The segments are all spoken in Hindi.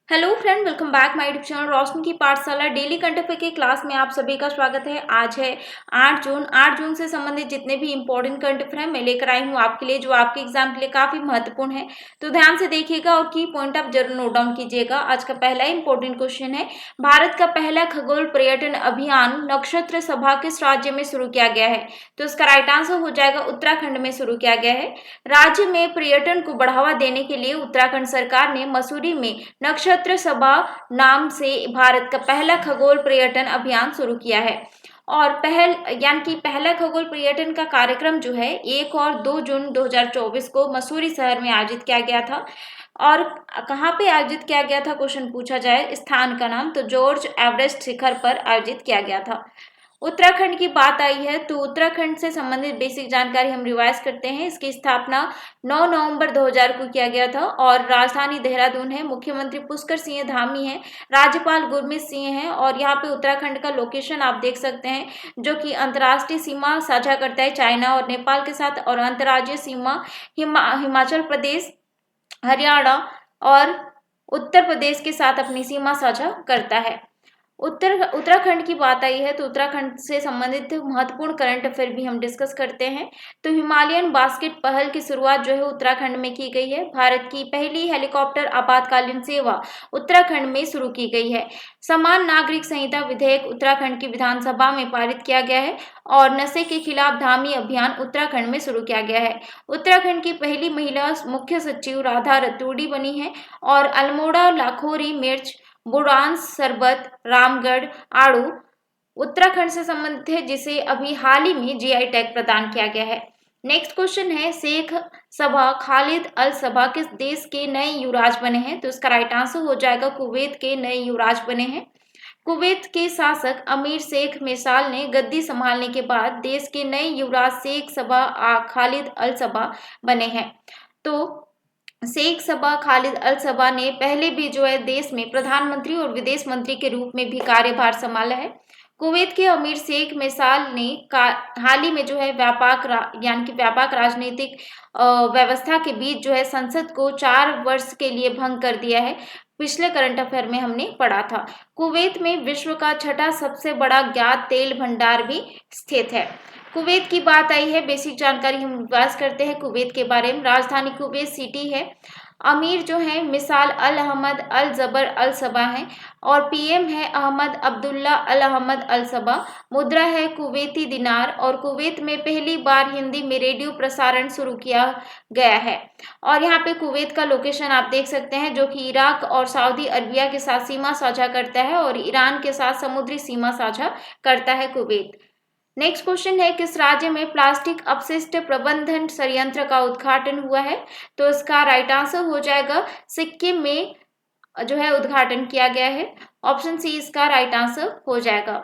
Hello friend, welcome back my YouTube channel Roshni की पाठशाला डेली कंटेंट के क्लास में आप सभी का स्वागत है। आज है 8 जून से संबंधित जितने भी इंपॉर्टेंट करंट अफेयर है मैं लेकर आई हूँ आपके लिए, जो आपके एग्जाम के लिए काफी महत्वपूर्ण है। तो ध्यान से देखिएगा और की पॉइंट आप जरूर नोट डाउन कीजिएगा। आज का पहला इंपॉर्टेंट क्वेश्चन है, भारत का पहला खगोल पर्यटन अभियान नक्षत्र सभा किस राज्य में शुरू किया गया है? तो इसका राइट आंसर हो जाएगा उत्तराखंड में शुरू किया गया है। राज्य में पर्यटन को बढ़ावा देने के लिए उत्तराखंड सरकार ने मसूरी में नक्षत्र सभा नाम से भारत का पहला खगोल पर्यटन अभियान शुरू किया है। और पहला खगोल पर्यटन का कार्यक्रम जो है 1 और 2 जून 2024 को मसूरी शहर में आयोजित किया गया था। और कहाँ पे आयोजित किया गया था, क्वेश्चन पूछा जाए स्थान का नाम, तो जॉर्ज एवरेस्ट शिखर पर आयोजित किया गया था। उत्तराखंड की बात आई है तो उत्तराखंड से संबंधित बेसिक जानकारी हम रिवाइज करते हैं। इसकी स्थापना 9 नवंबर 2000 को किया गया था और राजधानी देहरादून है। मुख्यमंत्री पुष्कर सिंह धामी है, राज्यपाल गुरमीत सिंह है। और यहाँ पे उत्तराखंड का लोकेशन आप देख सकते हैं, जो कि अंतर्राष्ट्रीय सीमा साझा करता है चाइना और नेपाल के साथ, और अंतर्राज्यीय सीमा हिमाचल प्रदेश, हरियाणा और उत्तर प्रदेश के साथ अपनी सीमा साझा करता है। उत्तराखंड की बात आई है तो उत्तराखंड से संबंधित महत्वपूर्ण करंट अफेयर भी हम डिस्कस करते हैं। तो हिमालयन बास्केट पहल की शुरुआत जो है उत्तराखंड में की गई है। भारत की पहली हेलीकॉप्टर आपातकालीन सेवा उत्तराखंड में शुरू की गई है। समान नागरिक संहिता विधेयक उत्तराखंड की विधानसभा में पारित किया गया है। और नशे के खिलाफ धामी अभियान उत्तराखंड में शुरू किया गया है। उत्तराखंड की पहली महिला मुख्य सचिव राधा रतूड़ी बनी है। और अल्मोड़ा, लाखोरी मिर्च, बुरांस शरबत, रामगढ़ आड़ू उत्तराखंड से संबंधित है, जिसे अभी हाल ही में जीआई टैग प्रदान किया गया है। नेक्स्ट क्वेश्चन है, शेख सबा खालिद अल सबा किस देश के नए युवराज बने हैं? तो इसका राइट आंसर हो जाएगा कुवैत के नए युवराज बने हैं। कुवैत के शासक अमीर शेख मिसाल ने गद्दी संभालने के बाद देश के नए युवराज शेख सबा खालिद अल सबा बने हैं। तो शेख सबा खालिद अल सबा ने पहले भी जो है देश में प्रधानमंत्री और विदेश मंत्री के रूप में भी कार्यभार संभाला है। कुवैत के अमीर शेख मिसाल ने हाल ही में जो है व्यापक राजनीतिक व्यवस्था के बीच जो है संसद को 4 वर्ष के लिए भंग कर दिया है। पिछले करंट अफेयर में हमने पढ़ा था। कुवैत में विश्व का 6ठा सबसे बड़ा ज्ञात तेल भंडार भी स्थित है। कुवैत की बात आई है, बेसिक जानकारी हम विकास करते हैं कुवैत के बारे में। राजधानी कुवैत सिटी है। अमीर जो है मिसाल अल अहमद अल जबर अल सबा है। और पीएम है अहमद अब्दुल्ला अल अहमद अल सबा। मुद्रा है कुवैती दिनार। और कुवैत में पहली बार हिंदी में रेडियो प्रसारण शुरू किया गया है। और यहाँ पे कुवैत का लोकेशन आप देख सकते हैं, जो कि इराक और सऊदी अरबिया के साथ सीमा साझा करता है और ईरान के साथ समुद्री सीमा साझा करता है कुवैत। नेक्स्ट क्वेश्चन है, किस राज्य में प्लास्टिक अपशिष्ट प्रबंधन संयंत्र का उद्घाटन हुआ है? तो इसका राइट आंसर हो जाएगा सिक्किम में जो है उद्घाटन किया गया है। ऑप्शन सी इसका राइट आंसर हो जाएगा।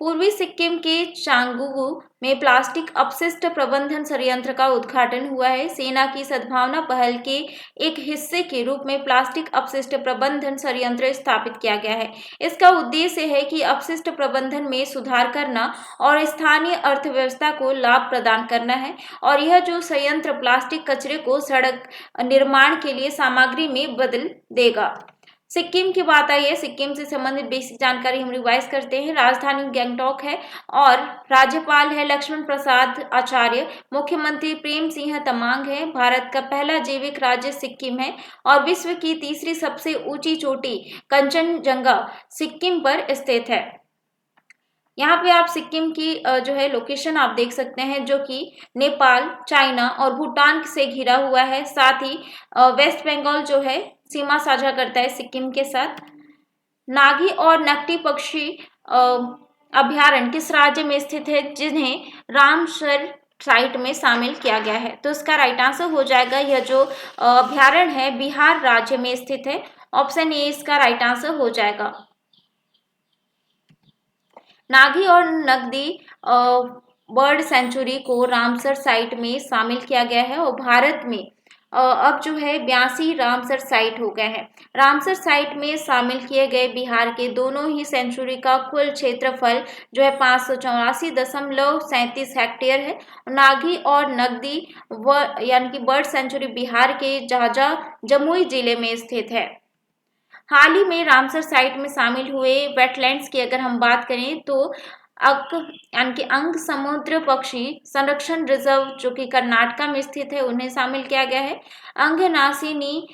पूर्वी सिक्किम के चांगुगु में प्लास्टिक अपशिष्ट प्रबंधन संयंत्र का उद्घाटन हुआ है। सेना की सद्भावना पहल के एक हिस्से के रूप में प्लास्टिक अपशिष्ट प्रबंधन संयंत्र स्थापित किया गया है। इसका उद्देश्य है कि अपशिष्ट प्रबंधन में सुधार करना और स्थानीय अर्थव्यवस्था को लाभ प्रदान करना है। और यह जो संयंत्र प्लास्टिक कचरे को सड़क निर्माण के लिए सामग्री में बदल देगा। सिक्किम की बात आई है, सिक्किम से संबंधित बेसिक जानकारी हम रिवाइज करते हैं। राजधानी गैंगटॉक है और राज्यपाल है लक्ष्मण प्रसाद आचार्य। मुख्यमंत्री प्रेम सिंह तमांग है। भारत का पहला जैविक राज्य सिक्किम है। और विश्व की तीसरी सबसे ऊंची चोटी कंचनजंगा सिक्किम पर स्थित है। यहाँ पे आप सिक्किम की जो है लोकेशन आप देख सकते हैं, जो कि नेपाल, चाइना और भूटान से घिरा हुआ है। साथ ही वेस्ट बंगाल जो है सीमा साझा करता है सिक्किम के साथ। नागी और नकटी पक्षी अभ्यारण्य किस राज्य में स्थित है, जिन्हें रामसर साइट में शामिल किया गया है? तो इसका राइट आंसर हो जाएगा, यह जो अभ्यारण्य है बिहार राज्य में स्थित है। ऑप्शन ए इसका राइट आंसर हो जाएगा। नागी और नगदी बर्ड सेंचुरी को रामसर साइट में शामिल किया गया है और भारत में अब जो है 82 रामसर साइट हो गए हैं। रामसर साइट में शामिल किए गए बिहार के दोनों ही सेंचुरी का कुल क्षेत्रफल जो है 584.37 हेक्टेयर है। नागी और नगदी यानी कि बर्ड सेंचुरी बिहार के झाझा जमुई जिले में स्थित है। हाल ही में रामसर साइट में शामिल हुए वेटलैंड्स की अगर हम बात करें तो अक यानी कि अंग समुद्र पक्षी संरक्षण रिजर्व जो कि कर्नाटका में स्थित है उन्हें शामिल किया गया है। अंगनासिनी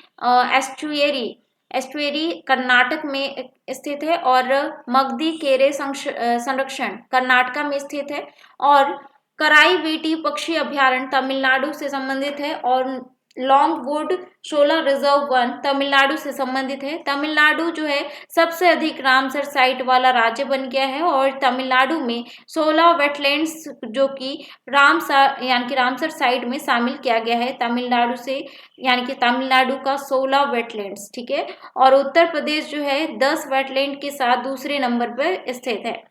एस्टुएरी एस्टुएरी कर्नाटक में स्थित है और मगधी केरे संरक्षण कर्नाटका में स्थित है और कराईवेटी पक्षी अभ्यारण्य तमिलनाडु से संबंधित है और लॉन्गवुड शोला रिजर्व वन तमिलनाडु से संबंधित है। तमिलनाडु जो है सबसे अधिक रामसर साइट वाला राज्य बन गया है और तमिलनाडु में 16 वेटलैंड्स जो कि रामसर यानी कि रामसर साइट में शामिल किया गया है तमिलनाडु से, यानी कि तमिलनाडु का 16 वेटलैंड्स, ठीक है। और उत्तर प्रदेश जो है 10 वेटलैंड के साथ दूसरे नंबर पर स्थित है।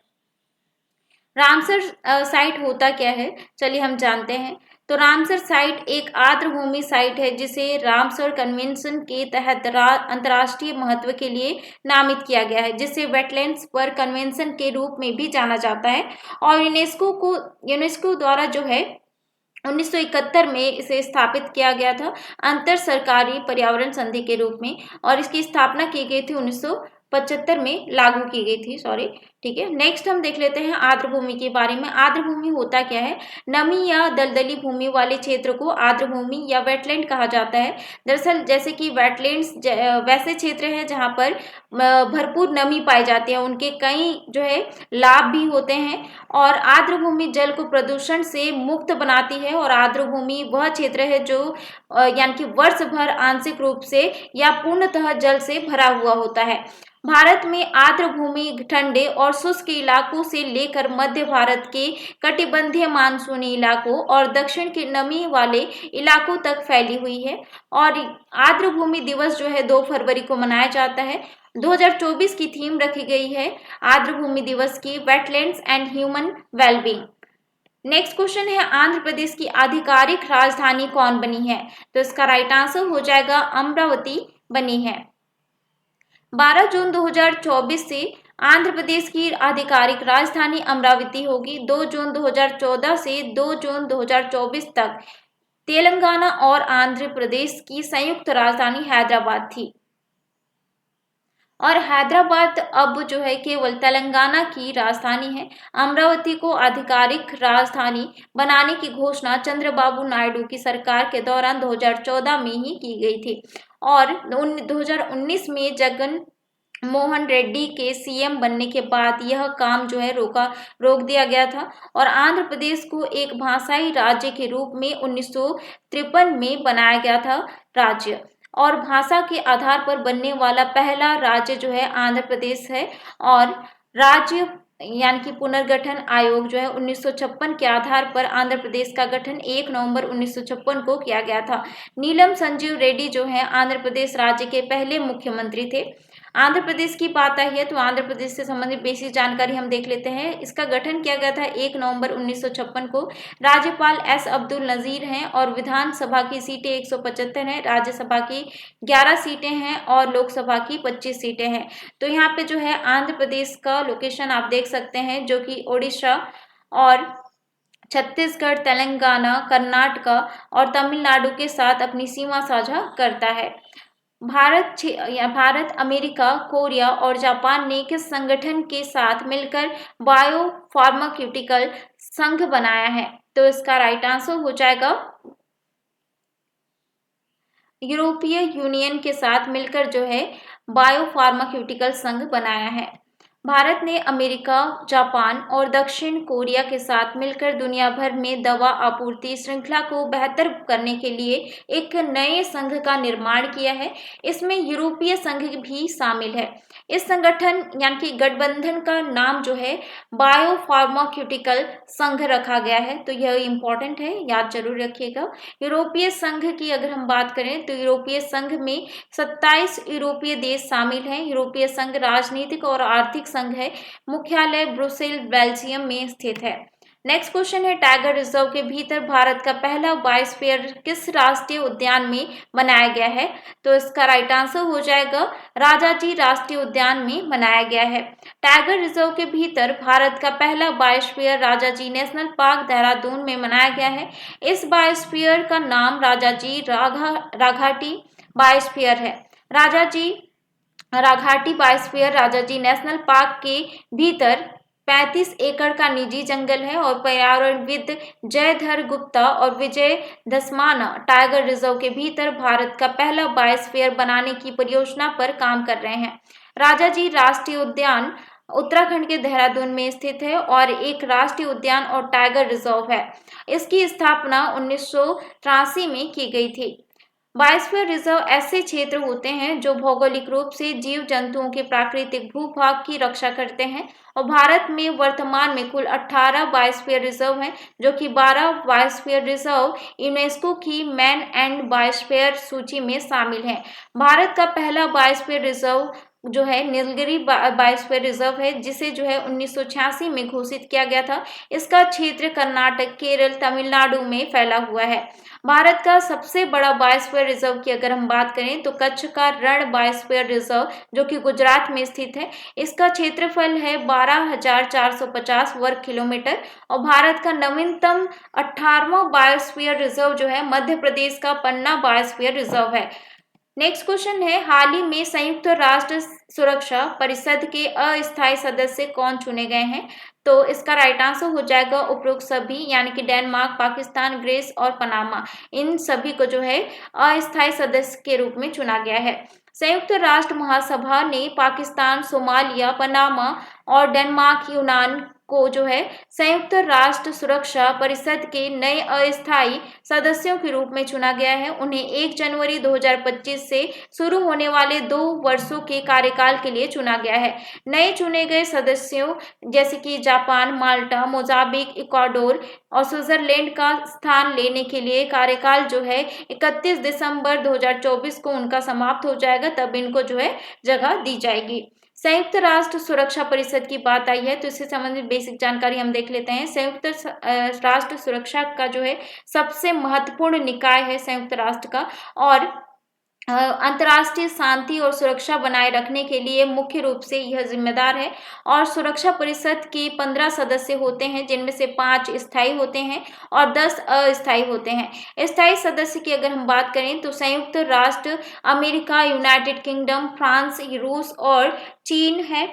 रामसर साइट होता क्या है, चलिए हम जानते हैं। तो रामसर साइट एक आर्द्रभूमि साइट है जिसे रामसर कन्वेंशन के तहत अंतर्राष्ट्रीय महत्व के लिए नामित किया गया है, जिसे वेटलैंड्स पर कन्वेंशन के रूप में भी जाना जाता है। और यूनेस्को द्वारा जो है 1971 में इसे स्थापित किया गया था अंतर सरकारी पर्यावरण संधि के रूप में, और इसकी स्थापना की गई थी 1975 में लागू की गई थी, सॉरी, ठीक है। नेक्स्ट हम देख लेते हैं आर्द्रभूमि के बारे में। आर्द्रभूमि होता क्या है? नमी या दलदली भूमि वाले क्षेत्र को आर्द्रभूमि या वेटलैंड कहा जाता है। दरअसल जैसे कि वेटलैंड्स वैसे क्षेत्र है जहां पर भरपूर नमी पाई जाती है, उनके कई जो है लाभ भी होते हैं। और आर्द्रभूमि जल को प्रदूषण से मुक्त बनाती है और आर्द्रभूमि वह क्षेत्र है जो यानी कि वर्ष भर आंशिक रूप से या पूर्णतः जल से भरा हुआ होता है। भारत में आर्द्र भूमि ठंडे और शुष्क इलाकों से लेकर मध्य भारत के कटिबंधीय मानसूनी इलाकों और दक्षिण के नमी वाले इलाकों तक फैली हुई है। और आर्द्र भूमि दिवस जो है 2 फरवरी को मनाया जाता है। 2024 की थीम रखी गई है आर्द्र भूमि दिवस की, wetlands and human wellbeing. Next question है आंध्र प्रदेश की आधिकारिक राजधानी कौन बनी है? तो इसका राइट आंसर हो जाएगा अमरावती बनी है। 12 जून 2024 से आंध्र प्रदेश की आधिकारिक राजधानी अमरावती होगी। 2 जून 2014 से 2 जून 2024 तक तेलंगाना और आंध्र प्रदेश की संयुक्त राजधानी हैदराबाद थी। और हैदराबाद अब जो है केवल तेलंगाना की राजधानी है। अमरावती को आधिकारिक राजधानी बनाने की घोषणा चंद्रबाबू नायडू की सरकार के दौरान 2014 में ही की गई थी और 2019 में जगन मोहन रेड्डी के सीएम बनने के बाद यह काम जो है रोक दिया गया था। और आंध्र प्रदेश को एक भाषाई राज्य के रूप में 1953 में बनाया गया था राज्य, और भाषा के आधार पर बनने वाला पहला राज्य जो है आंध्र प्रदेश है। और राज्य यानी कि पुनर्गठन आयोग जो है 1956 के आधार पर आंध्र प्रदेश का गठन 1 नवंबर 1956 को किया गया था। नीलम संजीव रेड्डी जो है आंध्र प्रदेश राज्य के पहले मुख्यमंत्री थे। आंध्र प्रदेश की बात आई है तो आंध्र प्रदेश से संबंधित बेसिक जानकारी हम देख लेते हैं। इसका गठन किया गया था 1 नवंबर 1956 को। राज्यपाल एस अब्दुल नजीर हैं और विधानसभा की सीटें 175 हैं, राज्यसभा की 11 सीटें हैं और लोकसभा की 25 सीटें हैं। तो यहाँ पे जो है आंध्र प्रदेश का लोकेशन आप देख सकते हैं जो कि उड़ीसा और छत्तीसगढ़, तेलंगाना, कर्नाटका और तमिलनाडु के साथ अपनी सीमा साझा करता है। भारत, अमेरिका, कोरिया और जापान ने किस संगठन के साथ मिलकर बायो फार्मास्यूटिकल संघ बनाया है? तो इसका राइट आंसर हो जाएगा यूरोपीय यूनियन के साथ मिलकर जो है बायो फार्मास्यूटिकल संघ बनाया है। भारत ने अमेरिका, जापान और दक्षिण कोरिया के साथ मिलकर दुनिया भर में दवा आपूर्ति श्रृंखला को बेहतर करने के लिए एक नए संघ का निर्माण किया है। इसमें यूरोपीय संघ भी शामिल है। इस संगठन यानी कि गठबंधन का नाम जो है बायो फार्मास्यूटिकल संघ रखा गया है। तो यह इम्पोर्टेंट है, याद जरूर रखिएगा। यूरोपीय संघ की अगर हम बात करें तो यूरोपीय संघ में 27 यूरोपीय देश शामिल हैं। यूरोपीय संघ राजनीतिक और आर्थिक संघ है। मुख्यालय ब्रुसेल, बेल्जियम में स्थित है। नेक्स्ट क्वेश्चन है टाइगर रिजर्व के भीतर भारत का पहला बायोस्फीयर किस राष्ट्रीय उद्यान में बनाया गया है? तो इसका राइट आंसर हो जाएगा राजाजी राष्ट्रीय उद्यान में बनाया गया है। टाइगर रिजर्व के भीतर भारत का पहला biosphere Rajaji national park Dehradun में बनाया गया है। इस बायोस्फीयर का नाम राजाजी राघाटी बायोस्फीयर है। Rajaji Raghati biosphere Rajaji national park के भीतर 35 एकड़ का निजी जंगल है और पर्यावरणविद जयधर गुप्ता और विजय दसमाना टाइगर रिजर्व के भीतर भारत का पहला बायोस्फीयर बनाने की परियोजना पर काम कर रहे हैं। राजाजी राष्ट्रीय उद्यान उत्तराखंड के देहरादून में स्थित है और एक राष्ट्रीय उद्यान और टाइगर रिजर्व है। इसकी स्थापना 1983 में की गई थी। बायोस्फीयर रिजर्व ऐसे क्षेत्र होते हैं जो भौगोलिक रूप से जीव जंतुओं के प्राकृतिक भूभाग की रक्षा करते हैं और भारत में वर्तमान में कुल 18 बायोस्फीयर रिजर्व हैं, जो कि 12 बायोस्फीयर रिजर्व यूनेस्को की मैन एंड बायोस्फीयर सूची में शामिल हैं। भारत का पहला बायोस्फीयर रिजर्व जो है नीलगिरी बायोस्फीयर रिजर्व है, जिसे जो है 1986 में घोषित किया गया था। इसका क्षेत्र कर्नाटक, केरल, तमिलनाडु में फैला हुआ है। भारत का सबसे बड़ा बायोस्फीयर रिजर्व की अगर हम बात करें तो कच्छ का रण बायोस्फीयर रिजर्व जो कि गुजरात में स्थित है। इसका क्षेत्रफल है 12,450 वर्ग किलोमीटर और भारत का नवीनतम 18वां बायोस्फीयर रिजर्व जो है मध्य प्रदेश का पन्ना बायोस्फीयर रिजर्व है। नेक्स्ट क्वेश्चन है हाल ही में संयुक्त राष्ट्र सुरक्षा परिषद के अस्थायी सदस्य कौन चुने गए हैं? तो इसका राइट आंसर हो जाएगा उपरोक्त सभी, यानी कि डेनमार्क, पाकिस्तान, ग्रीस और पनामा, इन सभी को जो है अस्थायी सदस्य के रूप में चुना गया है। संयुक्त राष्ट्र महासभा ने पाकिस्तान, सोमालिया, पनामा और डेनमार्क, यूनान को जो है संयुक्त राष्ट्र सुरक्षा परिषद के नए अस्थायी सदस्यों के रूप में चुना गया है। उन्हें 1 जनवरी 2025 से शुरू होने वाले 2 वर्षों के कार्यकाल के लिए चुना गया है। नए चुने गए सदस्यों जैसे कि जापान, माल्टा, मोजाम्बिक, इक्वाडोर और स्विट्जरलैंड का स्थान लेने के लिए कार्यकाल जो है 31 दिसंबर 2024 को उनका समाप्त हो जाएगा, तब इनको जो है जगह दी जाएगी। संयुक्त राष्ट्र सुरक्षा परिषद की बात आई है तो इससे संबंधित बेसिक जानकारी हम देख लेते हैं। संयुक्त राष्ट्र सुरक्षा का जो है सबसे महत्वपूर्ण निकाय है संयुक्त राष्ट्र का और अंतर्राष्ट्रीय शांति और सुरक्षा बनाए रखने के लिए मुख्य रूप से यह जिम्मेदार है और सुरक्षा परिषद के 15 सदस्य होते हैं, जिनमें से 5 स्थायी होते हैं और 10 अस्थायी होते हैं। स्थायी सदस्य की अगर हम बात करें तो संयुक्त राष्ट्र अमेरिका, यूनाइटेड किंगडम, फ्रांस, रूस और चीन है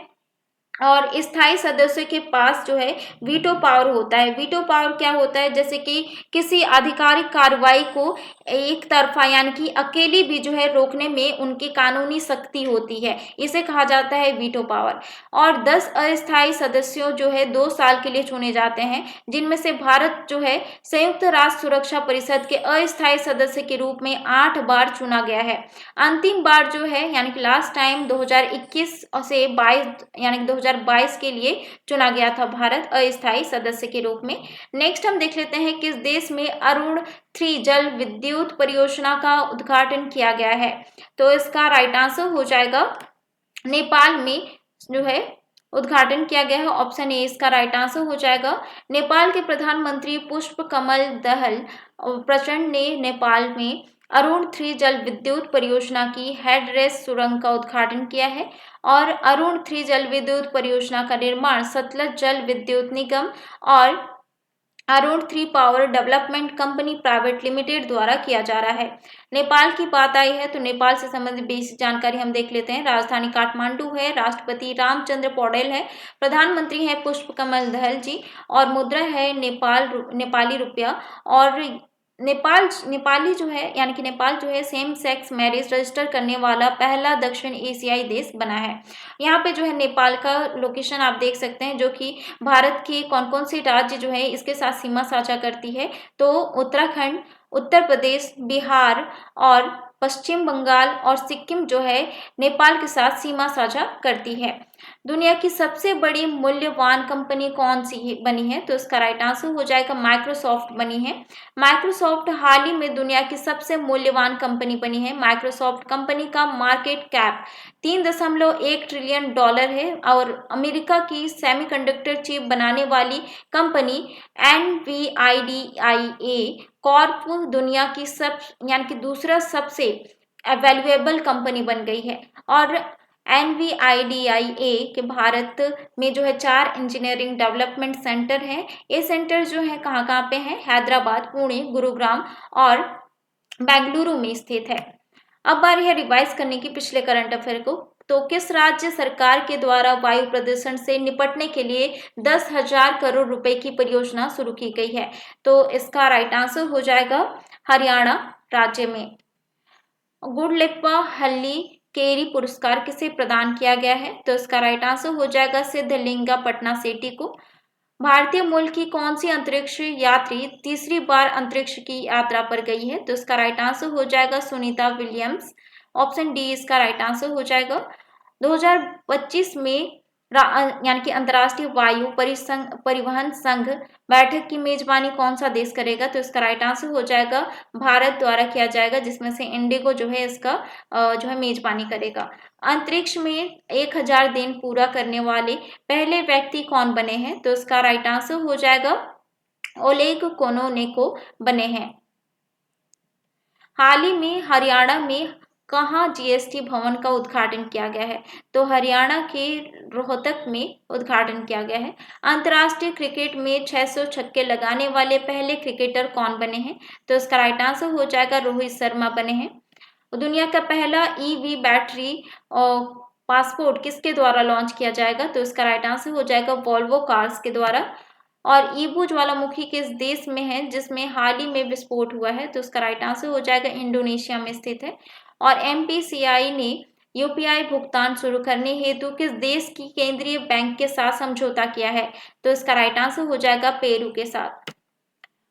और स्थायी सदस्यों के पास जो है वीटो पावर होता है। वीटो पावर क्या होता है? जैसे कि किसी आधिकारिक कार्रवाई को एक तरफा यानी कि अकेली भी जो है रोकने में उनकी कानूनी शक्ति होती है, इसे कहा जाता है वीटो पावर। और 10 अस्थायी सदस्यों जो है 2 साल के लिए चुने जाते हैं, जिनमें से भारत जो है संयुक्त राष्ट्र सुरक्षा परिषद के अस्थायी सदस्य के रूप में 8 बार चुना गया है। अंतिम बार जो है यानी कि लास्ट टाइम 2021 से 22 यानी कि 2022 के लिए चुना गया था भारत अस्थायी सदस्य के रूप में। नेक्स्ट हम देख लेते हैं किस देश में अरुण 3 जल विद्युत परियोजना का उद्घाटन किया गया है? तो इसका राइट आंसर हो जाएगा नेपाल में जो है उद्घाटन किया गया है। ऑप्शन ए इसका राइट आंसर हो जाएगा। नेपाल के प्रधानमंत्री पुष्प कमल दहल प्रचंड ने नेपाल में अरुण 3 जल विद्युत परियोजना की हेडरेस सुरंग का उद्घाटन किया है और अरुण 3 जल विद्युत परियोजना का निर्माण सतलज जल विद्युत निगम और Arun 3 power development company private limited द्वारा किया जा रहा है। नेपाल की बात आई है तो नेपाल से संबंधित बेसिक जानकारी हम देख लेते हैं। राजधानी काठमांडू है, राष्ट्रपति रामचंद्र पौडेल है, प्रधानमंत्री है पुष्प कमल दहल जी और मुद्रा है नेपाली रुपया और नेपाली जो है यानी कि नेपाल जो है सेम सेक्स मैरिज रजिस्टर करने वाला पहला दक्षिण एशियाई देश बना है। यहाँ पे जो है नेपाल का लोकेशन आप देख सकते हैं, जो कि भारत के कौन कौन से राज्य जो है इसके साथ सीमा साझा करती है। तो उत्तराखंड, उत्तर प्रदेश, बिहार और पश्चिम बंगाल और सिक्किम जो है नेपाल के साथ सीमा साझा करती है। दुनिया की सबसे बड़ी मूल्यवान कंपनी कौन सी बनी है? तो इसका राइट आंसर हो जाएगा माइक्रोसॉफ्ट बनी है। माइक्रोसॉफ्ट हाल ही में दुनिया की सबसे मूल्यवान कंपनी बनी है। माइक्रोसॉफ्ट कंपनी का मार्केट कैप 3.1 ट्रिलियन डॉलर है और अमेरिका की सेमीकंडक्टर चिप बनाने वाली कंपनी NVIDIA कॉर्प दुनिया की यानी कि दूसरा सबसे वैल्यूएबल कंपनी बन गई है। और NVIDIA के भारत में जो है 4 इंजीनियरिंग डेवलपमेंट सेंटर हैं। ये सेंटर जो है कहाँ कहाँ पे हैं? हैदराबाद, पुणे, गुरुग्राम और बेंगलुरु में स्थित है। अब बारी है रिवाइज करने की पिछले करंट अफेयर को। तो किस राज्य सरकार के द्वारा वायु प्रदूषण से निपटने के लिए 10,000 करोड़ रुपए की परियोजना शुरू की गई है? तो इसका राइट आंसर हो जाएगा हरियाणा राज्य में। गुडलेप्पा हल्ली केरी पुरस्कार किसे प्रदान किया गया है? तो इसका राइट आंसर हो जाएगा सिद्धलिंगा पटना सेठी को। भारतीय मूल की कौन सी अंतरिक्ष यात्री तीसरी बार अंतरिक्ष की यात्रा पर गई है? तो इसका राइट आंसर हो जाएगा सुनीता विलियम्स। ऑप्शन डी इसका राइट आंसर हो जाएगा। 2025 में यानी कि अंतर्राष्ट्रीय वायु परिवहन संघ बैठक की मेजबानी कौन सा देश करेगा? तो इसका राइट आंसर हो जाएगा भारत द्वारा किया जाएगा, जिसमें से इंडिगो जो है इसका जो है मेजबानी करेगा। अंतरिक्ष में 1000 दिन पूरा करने वाले पहले व्यक्ति कौन बने हैं? तो इसका राइट आंसर हो जाएगा ओलेग कोनोनेको बने हैं। हाल ही में हरियाणा में कहाँ जीएसटी भवन का उद्घाटन किया गया है? तो हरियाणा के रोहतक में उद्घाटन किया गया है। अंतर्राष्ट्रीय क्रिकेट में 600 छक्के लगाने वाले पहले क्रिकेटर कौन बने हैं? तो इसका राइट आंसर हो जाएगा रोहित शर्मा बने हैं। दुनिया का पहला ईवी बैटरी पासपोर्ट किसके द्वारा लॉन्च किया जाएगा? तो इसका राइट आंसर हो जाएगा वोल्वो कार्स के द्वारा। और ईबू ज्वालामुखी किस देश में है जिसमें हाल ही में विस्फोट हुआ है? तो इसका राइट आंसर हो जाएगा इंडोनेशिया में स्थित है। और MPCI ने यूपीआई भुगतान शुरू करने हेतु किस देश की केंद्रीय बैंक के साथ समझौता किया है? तो इसका राइट आंसर हो जाएगा पेरू के साथ।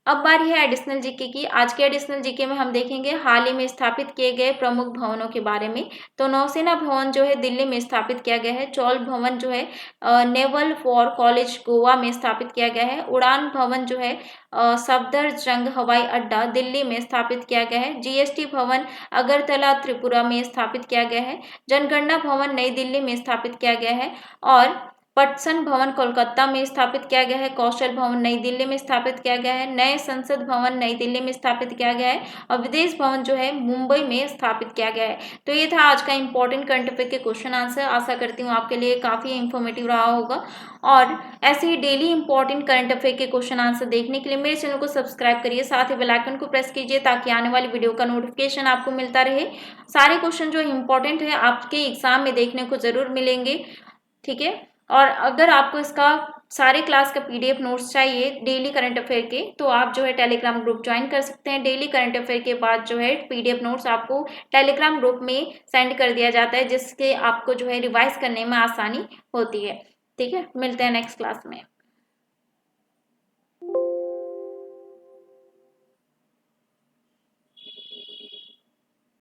अब बारी है एडिशनल जीके की। आज के एडिशनल जीके में हम देखेंगे हाल ही में स्थापित किए गए प्रमुख भवनों के बारे में। तो नौसेना भवन जो है दिल्ली में स्थापित किया गया है। चौल भवन जो है नेवल वॉर कॉलेज गोवा में स्थापित किया गया है। उड़ान भवन जो है सफदरजंग हवाई अड्डा दिल्ली में स्थापित किया गया है। जीएसटी भवन अगरतला त्रिपुरा में स्थापित किया गया है। जनगणना भवन नई दिल्ली में स्थापित किया गया है। और पटसन भवन कोलकाता में स्थापित किया गया है। कौशल भवन नई दिल्ली में स्थापित किया गया है। नए संसद भवन नई दिल्ली में स्थापित किया गया है। और विदेश भवन जो है मुंबई में स्थापित किया गया है। तो ये था आज का इंपॉर्टेंट करंट अफेयर के क्वेश्चन आंसर। आशा करती हूँ आपके लिए काफी इंफॉर्मेटिव रहा होगा। और ऐसे ही डेली इंपॉर्टेंट करंट अफेयर के क्वेश्चन आंसर देखने के लिए मेरे चैनल को सब्सक्राइब करिए, साथ ही बेल आइकन को प्रेस कीजिए ताकि आने वाली वीडियो का नोटिफिकेशन आपको मिलता रहे। सारे क्वेश्चन जो इंपॉर्टेंट है आपके एग्जाम में देखने को जरूर मिलेंगे, ठीक है। और अगर आपको इसका सारे क्लास का PDF नोट्स चाहिए डेली करंट अफेयर के, तो आप जो है टेलीग्राम ग्रुप ज्वाइन कर सकते हैं। डेली करंट अफेयर के बाद जो है PDF नोट्स आपको टेलीग्राम ग्रुप में सेंड कर दिया जाता है, जिसके आपको जो है रिवाइज करने में आसानी होती है, ठीक है। मिलते हैं नेक्स्ट क्लास में।